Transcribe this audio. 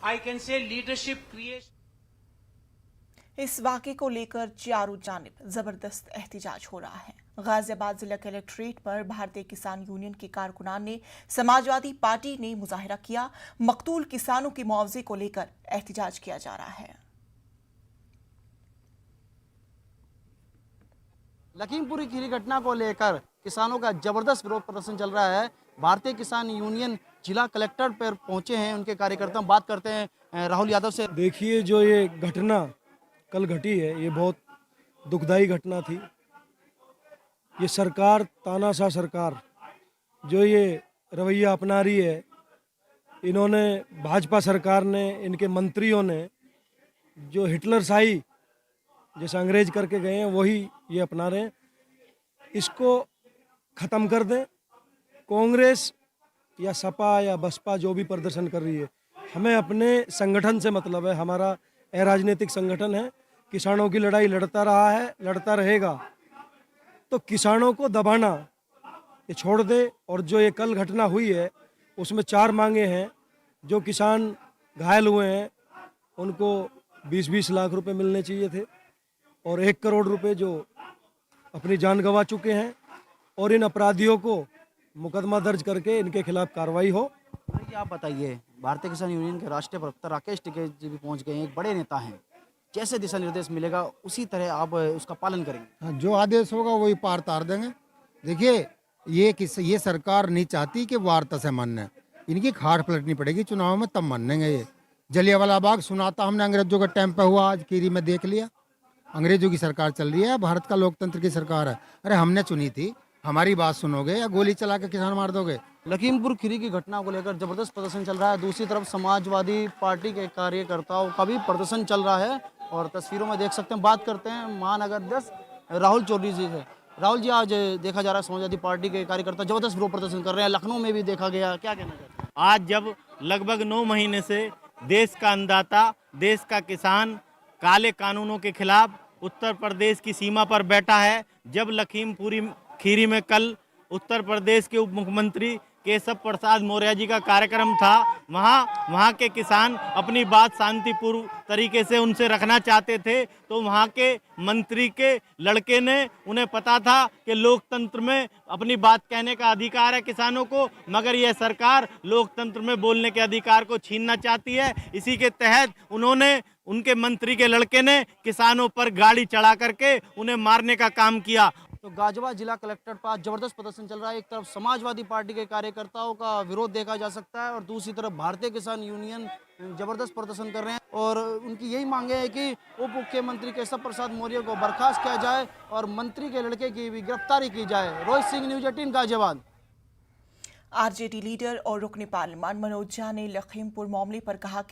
I can say leadership creation. इस वाक़े को लेकर चारों जानिब जबरदस्त एहतिजाज हो रहा है। गाजियाबाद जिला कलेक्ट्रेट पर भारतीय किसान यूनियन के कारकुनान ने समाजवादी पार्टी ने मुजाहिरा किया। मकतूल किसानों के मुआवजे को लेकर एहतिजाज किया जा रहा है। लखीमपुर खीरी घटना को लेकर किसानों का जबरदस्त विरोध प्रदर्शन चल रहा है। भारतीय किसान यूनियन जिला कलेक्टर पर पहुंचे हैं, उनके कार्यकर्ता। बात करते हैं राहुल यादव से। देखिए, जो ये घटना कल घटी है, ये बहुत दुखदाई घटना थी। ये सरकार, तानाशाह सरकार जो ये रवैया अपना रही है, इन्होंने, भाजपा सरकार ने, इनके मंत्रियों ने जो हिटलरशाही जैसे अंग्रेज करके गए हैं वही ये अपना रहे हैं। इसको ख़त्म कर दें। कांग्रेस या सपा या बसपा जो भी प्रदर्शन कर रही है, हमें अपने संगठन से मतलब है। हमारा अराजनीतिक संगठन है, किसानों की लड़ाई लड़ता रहा है, लड़ता रहेगा। तो किसानों को दबाना ये छोड़ दे। और जो ये कल घटना हुई है उसमें 4 मांगे हैं। जो किसान घायल हुए हैं उनको 20-20 लाख रुपए मिलने चाहिए थे, और 1 करोड़ रुपए जो अपनी जान गंवा चुके हैं। और इन अपराधियों को मुकदमा दर्ज करके इनके खिलाफ कार्रवाई हो। आप बताइए, भारतीय किसान यूनियन के राष्ट्रीय प्रवक्ता राकेश टिकैत जी भी पहुंच गए हैं, एक बड़े नेता हैं। जैसे दिशा निर्देश मिलेगा उसी तरह आप उसका पालन करेंगे? हाँ, जो आदेश होगा वही पार तार देंगे। देखिए, ये सरकार नहीं चाहती कि वार्ता से मानने, इनकी खाट पलटनी पड़ेगी चुनाव में, तब मानेंगे। ये जलियांवाला बाग सुनाता हमने अंग्रेजों का टाइम पे हुआ, आज खीरी में देख लिया। अंग्रेजों की सरकार चल रही है, भारत का लोकतंत्र की सरकार है। अरे हमने चुनी थी, हमारी बात सुनोगे या गोली चला के किसान मार दोगे? लखीमपुर खीरी की घटना को लेकर जबरदस्त प्रदर्शन चल रहा है। दूसरी तरफ समाजवादी पार्टी के कार्यकर्ताओं का भी प्रदर्शन चल रहा है और तस्वीरों में देख सकते हैं। बात करते हैं महानगर अध्यक्ष राहुल चौधरी जी से। राहुल जी, आज देखा जा रहा है समाजवादी पार्टी के कार्यकर्ता जबरदस्त विरोध प्रदर्शन कर रहे हैं, लखनऊ में भी देखा गया, क्या कहना चाहते हैं? आज जब लगभग 9 महीने से देश का अन्नदाता, देश का किसान काले कानूनों के खिलाफ उत्तर प्रदेश की सीमा पर बैठा है, जब लखीमपुरी खीरी में कल उत्तर प्रदेश के उप मुख्यमंत्री केशव प्रसाद मौर्य जी का कार्यक्रम था, वहाँ के किसान अपनी बात शांतिपूर्ण तरीके से उनसे रखना चाहते थे, तो वहाँ के मंत्री के लड़के ने, उन्हें पता था कि लोकतंत्र में अपनी बात कहने का अधिकार है किसानों को, मगर यह सरकार लोकतंत्र में बोलने के अधिकार को छीनना चाहती है। इसी के तहत उन्होंने, उनके मंत्री के लड़के ने किसानों पर गाड़ी चढ़ा करके उन्हें मारने का काम किया। तो गाजियाबाद जिला कलेक्टर पास जबरदस्त प्रदर्शन चल रहा है। एक तरफ समाजवादी पार्टी के कार्यकर्ताओं का विरोध देखा जा सकता है और दूसरी तरफ भारतीय किसान यूनियन जबरदस्त प्रदर्शन कर रहे हैं और उनकी यही मांगे है कि उप मुख्यमंत्री केशव प्रसाद मौर्य को बर्खास्त किया जाए और मंत्री के लड़के की भी गिरफ्तारी की जाए। Rohit Singh, news 18 Ghaziabad. RJD leader और रुकने पार्लियामान मनोज झा ने लखीमपुर मामले पर कहा कि